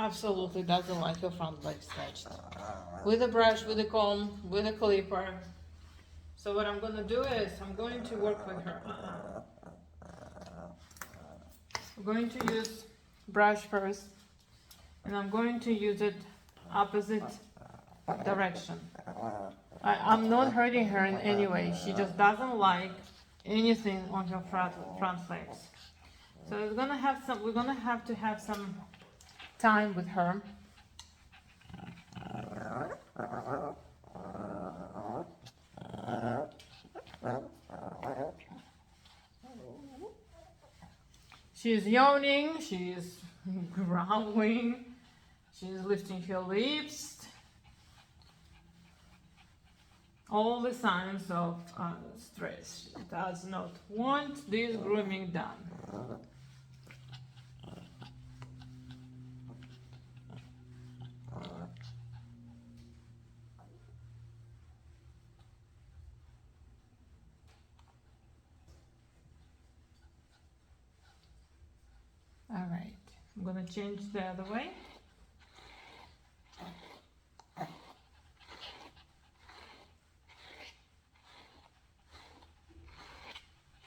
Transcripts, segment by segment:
absolutely doesn't like her front leg stretched. With a brush, with a comb, with a clipper. So what I'm going to do is I'm going to work with her. I'm going to use brush first, and I'm going to use it opposite direction. I'm not hurting her in any way. She just doesn't like anything on her front legs. So we're gonna have to have some time with her. She's yawning, she's growling, she's lifting her lips. All the signs of stress. She does not want this grooming done. All right, I'm gonna change the other way.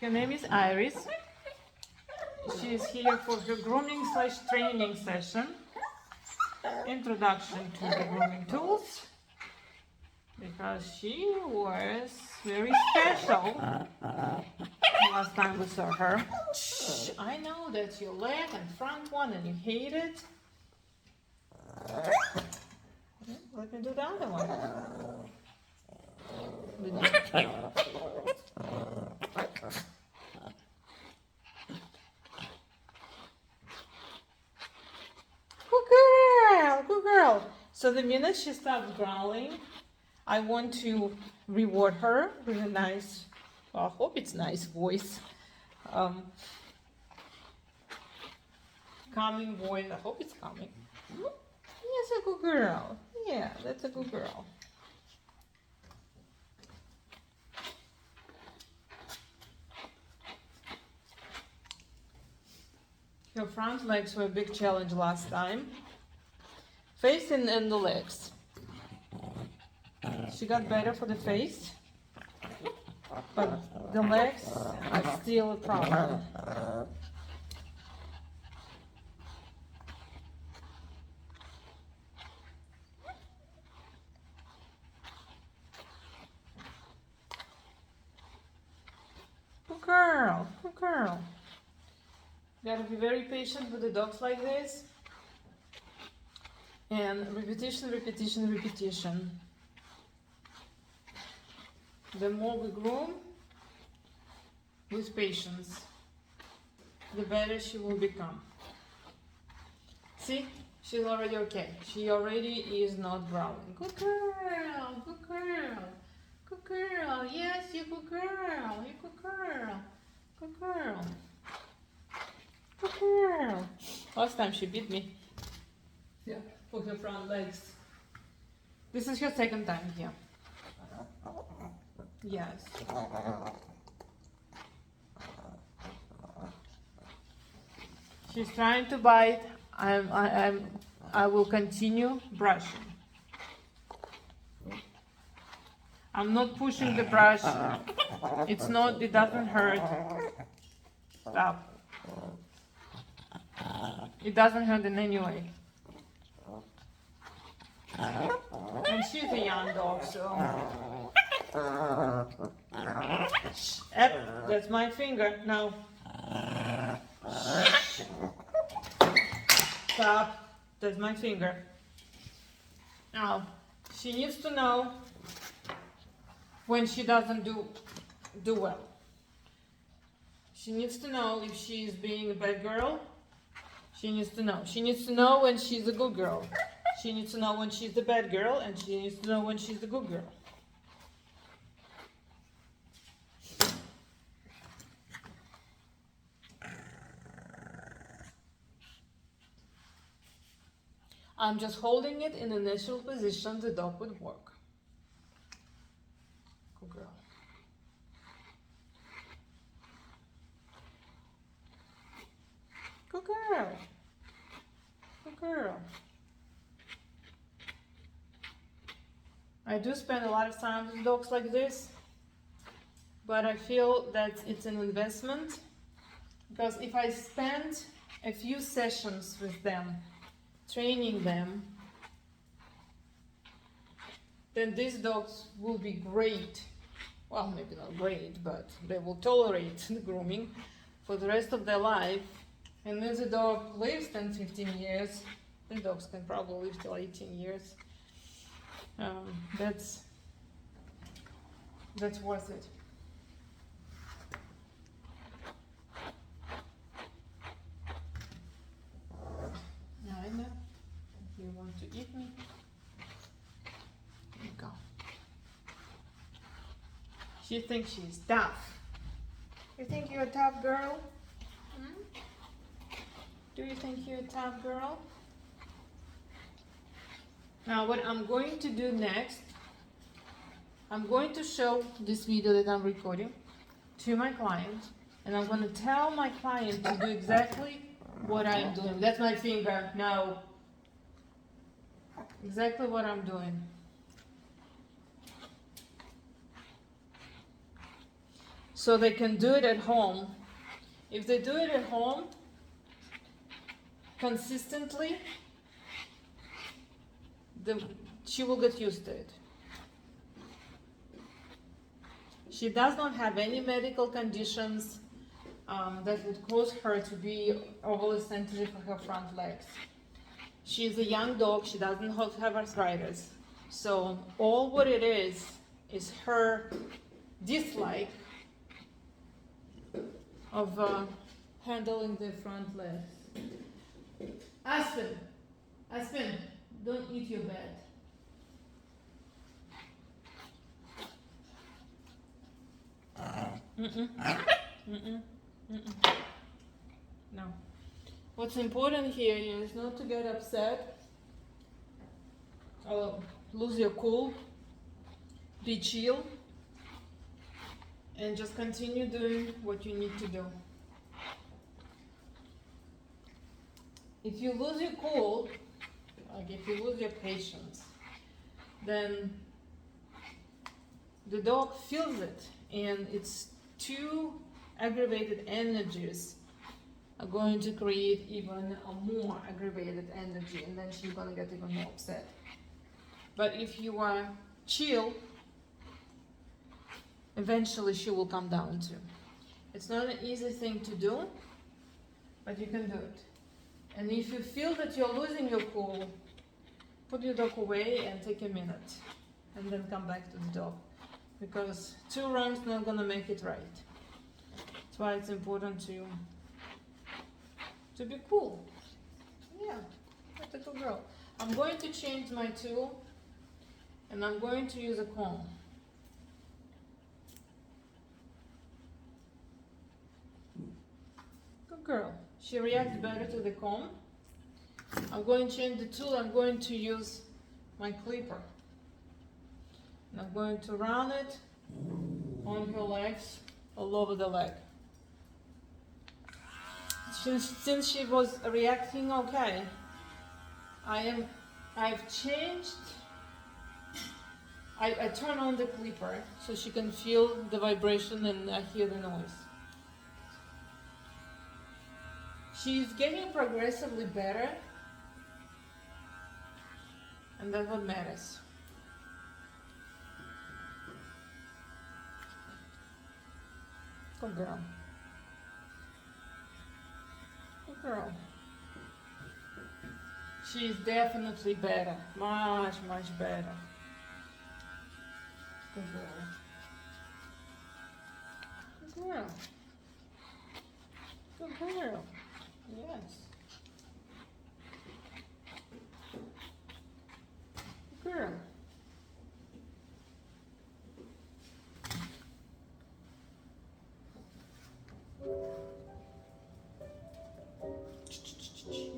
Her name is Iris. She's here for her grooming / training session. Introduction to the grooming tools. Because she was very special last time we saw her. Shh, I know that's your leg and front one and you hate it. Let me do the other one. Good girl. So the minute she stops growling, I want to reward her with a nice, well, I hope it's nice voice. Calming voice, I hope it's calming. Yes, a good girl. Yeah, that's a good girl. Her front legs were a big challenge last time. Face and the legs. She got better for the face, but the legs are still a problem. Good girl, good girl. You gotta be very patient with the dogs like this. And repetition, repetition, repetition. The more we groom with patience, the better she will become. See, she's already okay. She already is not growling. Good girl, good girl, good girl. Yes, you good girl, you good girl, good girl, good girl. Last time she beat me. Yeah, for her front legs. This is her second time here. Yes. She's trying to bite. I will continue brushing. I'm not pushing the brush. It doesn't hurt. Stop. It doesn't hurt in any way. And she's a young dog, so. That's my finger. Now. Stop. That's my finger. Now, she needs to know when she doesn't do well. She needs to know if she is being a bad girl. She needs to know. She needs to know when she's a good girl. She needs to know when she's the bad girl, and she needs to know when she's the good girl. I'm just holding it in the natural position the dog would work. Good girl. Good girl. Good girl. I do spend a lot of time with dogs like this, but I feel that it's an investment, because if I spend a few sessions with them, training them, then these dogs will be great. Well, maybe not great, but they will tolerate the grooming for the rest of their life. And if the dog lives 10, 15 years, the dogs can probably live till 18 years. That's worth it. Now I know if you want to eat me. Here you go. She thinks she's tough. You think you're a tough girl? Hmm? Do you think you're a tough girl? Now what I'm going to do next, I'm going to show this video that I'm recording to my client, and I'm going to tell my client to do exactly what I'm doing. That's my finger. No. Exactly what I'm doing. So they can do it at home. If they do it at home consistently, she will get used to it. She does not have any medical conditions that would cause her to be overly sensitive for her front legs. She is a young dog. She doesn't have arthritis. So all what it is her dislike of handling the front legs. Aspen, don't eat your bed. No. What's important here is not to get upset or lose your cool. Be chill and just continue doing what you need to do. If you lose your cool, like if you lose your patience, then the dog feels it, and it's two aggravated energies are going to create even a more aggravated energy, and then she's gonna get even more upset. But if you are chill, eventually she will come down too. It's not an easy thing to do, but you can do it. And if you feel that you're losing your cool, put your dog away and take a minute, and then come back to the dog, because two wrongs not gonna make it right. That's why it's important to be cool. Yeah, that's a good girl. I'm going to change my tool, and I'm going to use a comb. Good girl. She reacts better to the comb. I'm going to change the tool. I'm going to use my clipper. And I'm going to run it on her legs, all over the leg. Since she was reacting okay, I've changed. I turn on the clipper so she can feel the vibration and hear the noise. She's getting progressively better, and that's what matters. Good girl. Good girl. She's definitely better. Much, much better. Good girl. Good girl. Good girl. Yes. Good girl.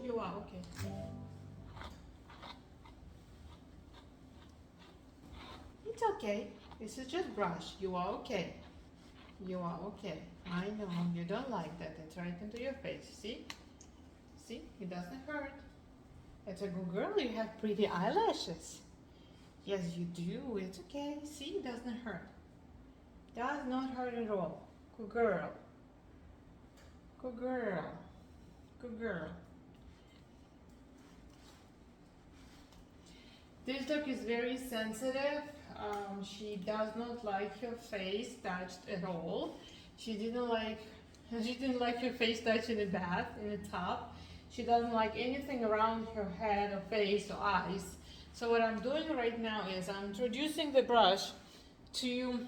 You are okay. It's okay. This is just brush. You are okay. You are okay. I know you don't like that. It's right into your face. See? See? It doesn't hurt. It's a good girl. You have pretty eyelashes. Yes, you do. It's okay. See, it doesn't hurt. Does not hurt at all. Good girl. Good girl. Good girl. This dog is very sensitive. She does not like her face touched at all. She didn't like her face touched in the bath, in the tub. She doesn't like anything around her head or face or eyes. So what I'm doing right now is I'm introducing the brush to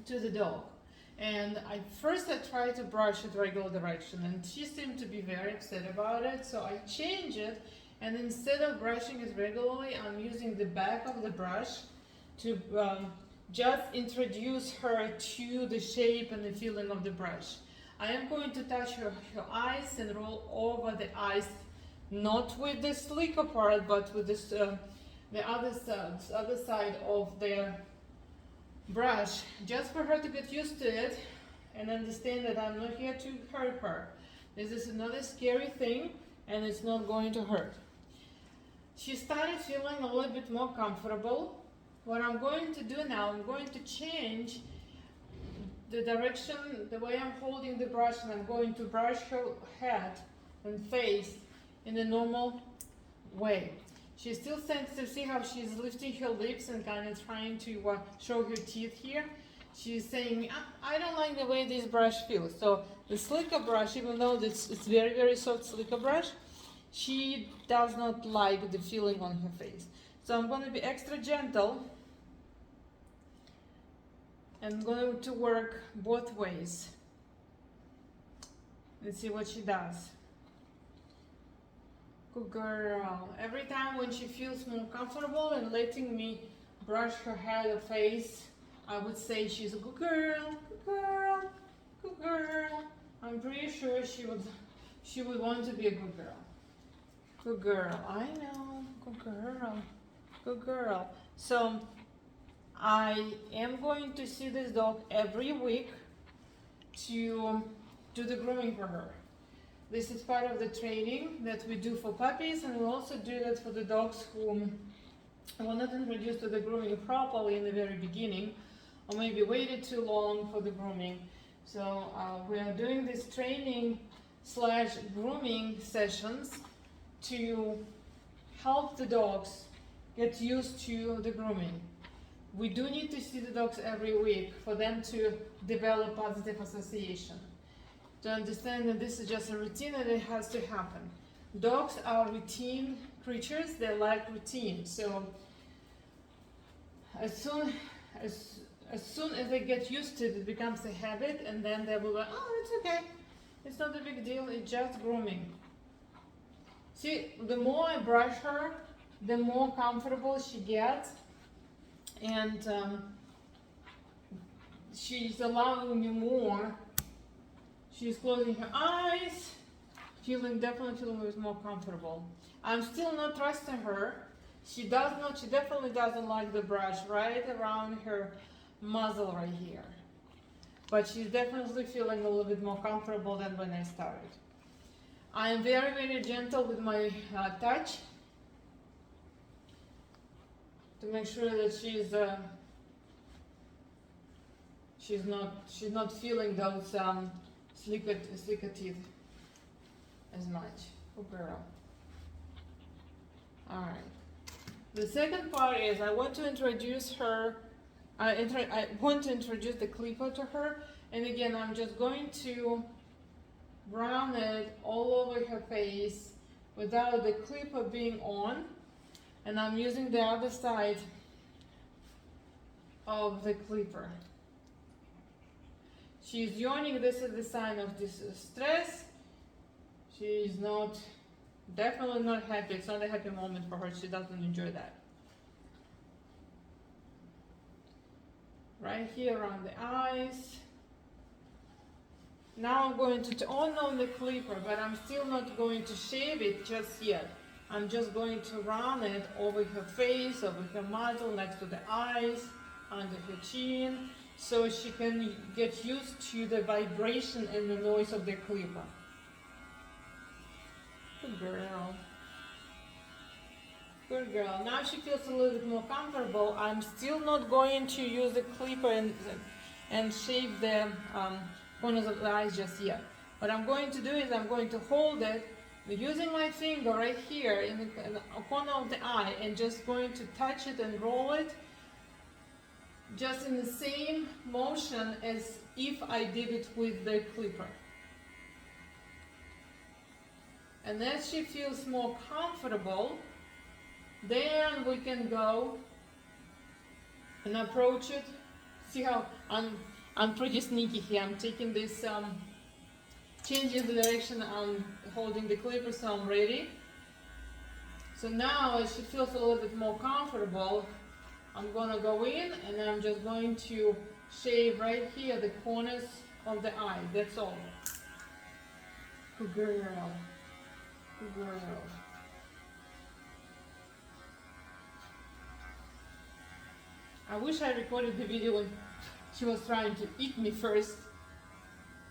the dog. And I tried to brush it regular direction, and she seemed to be very upset about it. So I change it, and instead of brushing it regularly, I'm using the back of the brush to just introduce her to the shape and the feeling of the brush. I am going to touch her eyes and roll over the eyes, not with the slicker part, but with this, the other side of the brush, just for her to get used to it and understand that I'm not here to hurt her. This is another scary thing, and it's not going to hurt. She started feeling a little bit more comfortable. What I'm going to do now, I'm going to change the direction, the way I'm holding the brush, and I'm going to brush her head and face in a normal way. She's still sensitive. See how she's lifting her lips and kind of trying to show her teeth here? She's saying, I don't like the way this brush feels. So the slicker brush, even though it's very, very soft slicker brush, she does not like the feeling on her face. So I'm going to be extra gentle. I'm going to work both ways. Let's see what she does. Good girl. Every time when she feels more comfortable and letting me brush her head or face, I would say she's a good girl, good girl, good girl. I'm pretty sure she would want to be a good girl. Good girl. I know. Good girl. Good girl. So I am going to see this dog every week to do the grooming for her. This is part of the training that we do for puppies, and we also do that for the dogs who were not introduced to the grooming properly in the very beginning, or maybe waited too long for the grooming. So we are doing this training / grooming sessions to help the dogs get used to the grooming. We do need to see the dogs every week for them to develop positive association, to understand that this is just a routine and it has to happen. Dogs are routine creatures. They like routine. So as soon as they get used to it, it becomes a habit, and then they will go, oh, it's okay. It's not a big deal. It's just grooming. See, the more I brush her, the more comfortable she gets, and she's allowing me more. She's closing her eyes, definitely feeling more comfortable. I'm still not trusting her. She definitely doesn't like the brush right around her muzzle right here. But she's definitely feeling a little bit more comfortable than when I started. I am very, very gentle with my touch to make sure that she's not feeling those slicker teeth as much. Good girl. All right. The second part is I want to introduce her. I want to introduce the clipper to her, and again I'm just going to run it all over her face without the clipper being on, and I'm using the other side of the clipper. She's yawning. This is the sign of distress. She's definitely not happy. It's not a happy moment for her. She doesn't enjoy that. Right here around the eyes. Now I'm going to turn on the clipper, but I'm still not going to shave it just yet. I'm just going to run it over her face, over her muzzle, next to the eyes, under her chin, so she can get used to the vibration and the noise of the clipper. Good girl. Good girl. Now she feels a little bit more comfortable. I'm still not going to use the clipper and shave the corners of the eyes just yet. What I'm going to do is I'm going to hold it using my finger right here in the corner of the eye and just going to touch it and roll it just in the same motion as if I did it with the clipper. And as she feels more comfortable, then we can go and approach it. See how I'm pretty sneaky here. I'm taking this, changing the direction. I'm holding the clipper, so I'm ready. So now as she feels a little bit more comfortable, I'm gonna go in and I'm just going to shave right here the corners of the eye. That's all. Good girl. Good girl. I wish I recorded the video when she was trying to eat me first.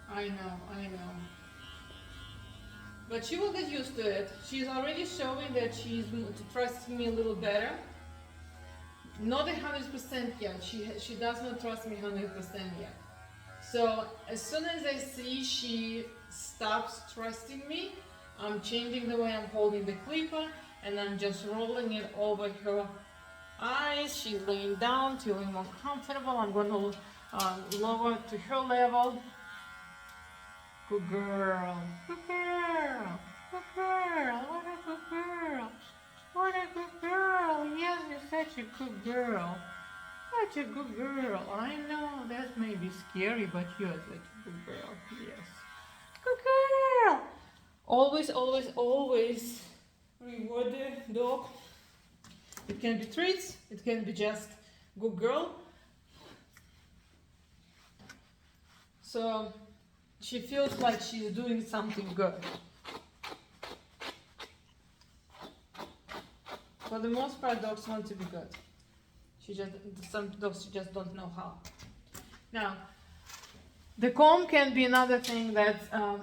I know. But she will get used to it. She's already showing that she's trusting me a little better. Not 100% yet. She does not trust me 100% yet. So as soon as I see she stops trusting me, I'm changing the way I'm holding the clipper and I'm just rolling it over her eyes. She's laying down, feeling more comfortable. I'm going to lower to her level. Good girl. Good girl. Good girl. What a good girl. What a good girl. Yes, you're such a good girl. Such a good girl. I know that may be scary, but you're such a good girl. Yes. Good girl. Always, always, always reward the dog. It can be treats, it can be just good girl. So she feels like she's doing something good. For the most part, dogs want to be good. Some dogs just don't know how. Now, the comb can be another thing that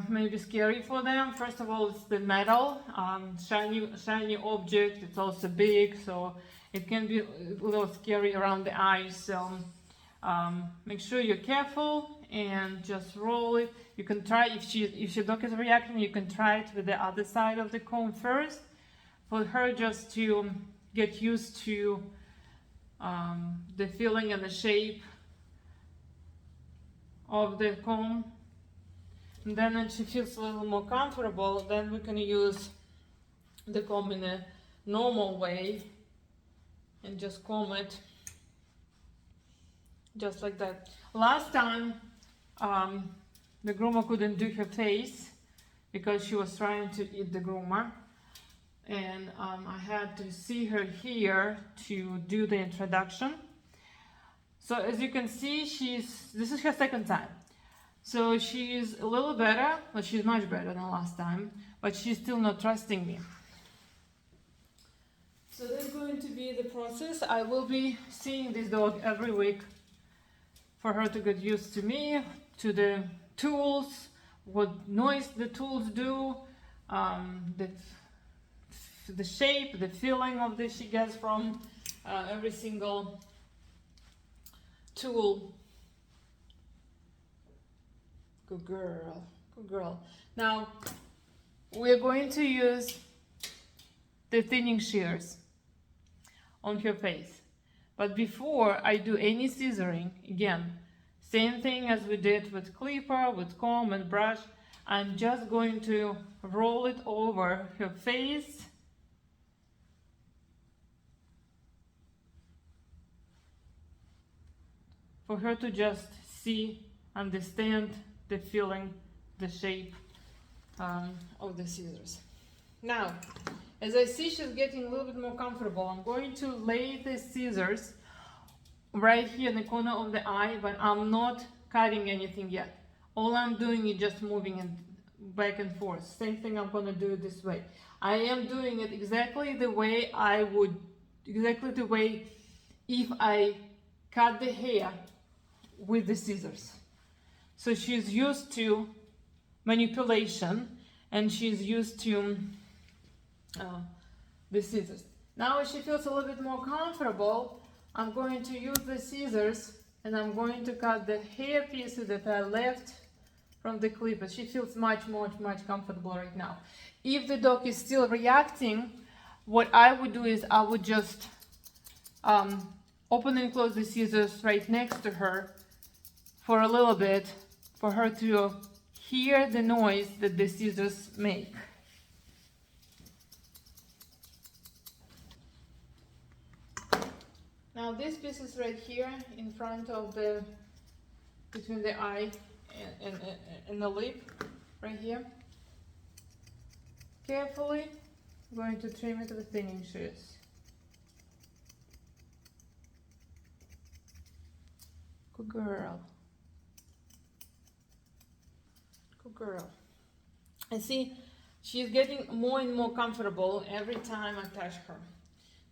may be scary for them. First of all, it's the metal, shiny object. It's also big, so it can be a little scary around the eyes. So make sure you're careful and just roll it. You can try, if your dog is reacting, you can try it with the other side of the comb first, for her just to get used to the feeling and the shape of the comb. And then when she feels a little more comfortable, then we can use the comb in a normal way and just comb it just like that. Last time the groomer couldn't do her face because she was trying to eat the groomer, and I had to see her here to do the introduction. So as you can see, this is her second time. So she's a little better, but she's much better than last time, but she's still not trusting me. So that's going to be the process. I will be seeing this dog every week for her to get used to me, to the tools, what noise the tools do, the shape, the feeling of this she gets from every single tool. Good girl, good girl. Now we're going to use the thinning shears on her face. But before I do any scissoring, again, same thing as we did with clipper, with comb and brush, I'm just going to roll it over her face for her to just see, understand the feeling, the shape of the scissors. Now, as I see she's getting a little bit more comfortable, I'm going to lay the scissors right here in the corner of the eye, but I'm not cutting anything yet. All I'm doing is just moving it back and forth. Same thing, I'm going to do it this way. I am doing it exactly the way I would, exactly the way if I cut the hair with the scissors. So she's used to manipulation and she's used to the scissors. Now she feels a little bit more comfortable. I'm going to use the scissors and I'm going to cut the hair pieces that are left from the clippers. She feels much comfortable right now. If the dog is still reacting, what I would do is I would just open and close the scissors right next to her for a little bit for her to hear the noise that the scissors make. Now this piece is right here in front of the, between the eye and the lip, right here. Carefully, I'm going to trim it with thinning shears. Good girl. Good girl. And see, she's getting more and more comfortable every time I touch her.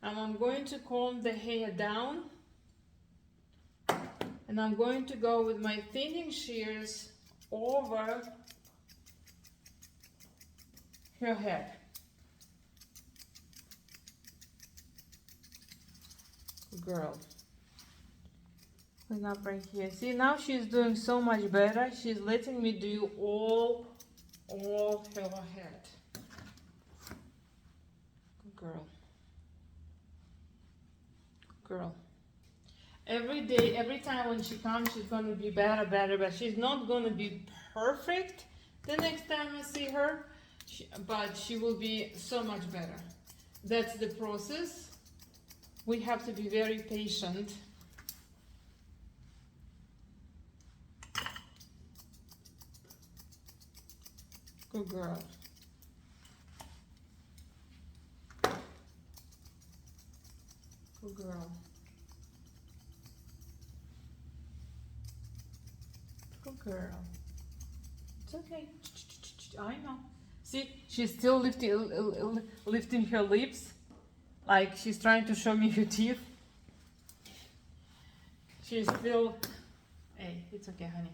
Now I'm going to comb the hair down and I'm going to go with my thinning shears over her head. Good girl. Clean up right here. See, now she's doing so much better. She's letting me do all her head. Good girl. Girl. Every day, every time when she comes, she's going to be better, but she's not going to be perfect the next time I see her, but she will be so much better. That's the process. We have to be very patient. Good girl. Good girl. Good girl. It's okay. I know. See, she's still lifting her lips, like she's trying to show me her teeth. She's still, hey, it's okay, honey.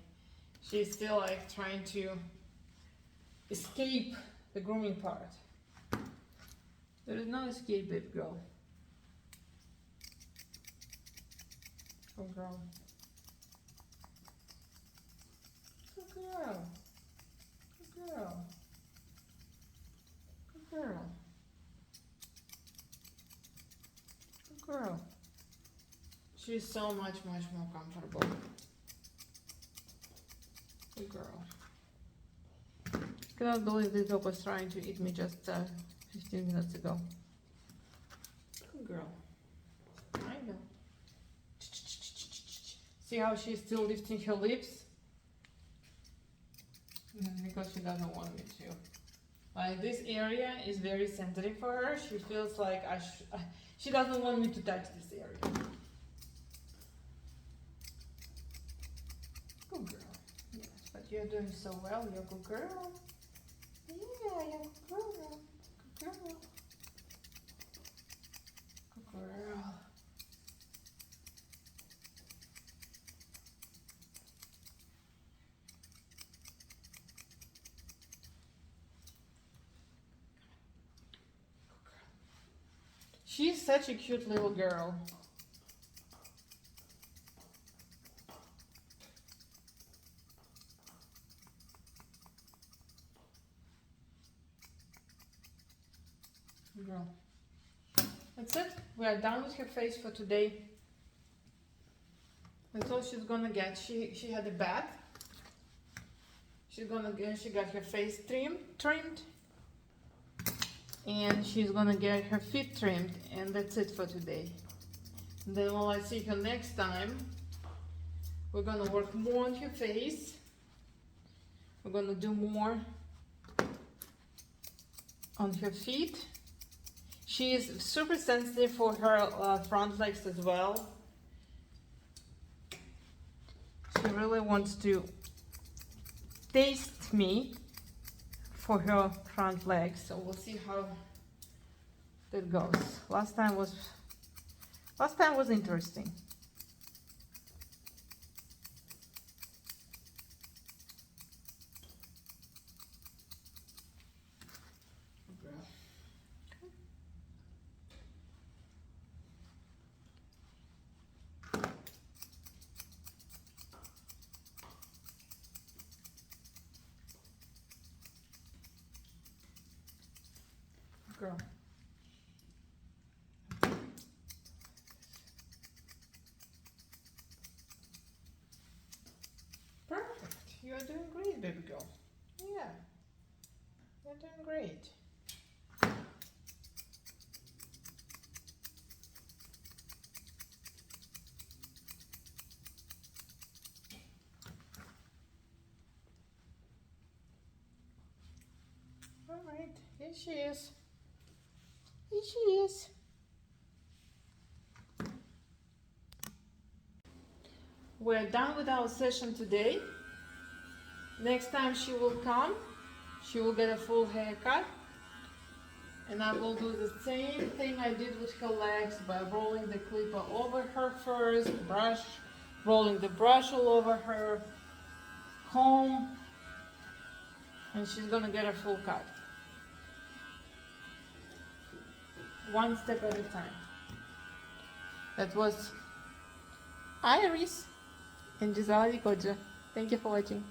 She's still like trying to escape the grooming part. There is no escape, baby girl. Good girl. Good girl. Good girl. Good girl. Good girl. She's so much more comfortable. Good girl. I cannot believe this dog was trying to eat me just 15 minutes ago. Good girl. I know. See how she's still lifting her lips? Because she doesn't want me to. Like, this area is very sensitive for her. She feels like she doesn't want me to touch this area. Good girl. Yes, but you're doing so well. You're a good girl. Yeah, you're a good girl. Good girl. Good girl. She's such a cute little girl. Girl. That's it. We are done with her face for today. That's all she's gonna get. She had a bath. She got her face trimmed. And she's gonna get her feet trimmed, and that's it for today. And then when I see her next time, we're gonna work more on her face. We're gonna do more on her feet. She is super sensitive for her front legs as well. She really wants to taste me for her front legs, so we'll see how that goes. Last time was interesting. girl. Perfect. You are doing great, baby girl. Yeah, you're doing great. All right, here she is. Here she is. We're done with our session today. Next time she will come, she will get a full haircut. And I will do the same thing I did with her legs by rolling the clipper over her first, rolling the brush all over her, comb, and she's gonna get a full cut. One step at a time. That was Iris and Gisela Di Coggio. Thank you for watching.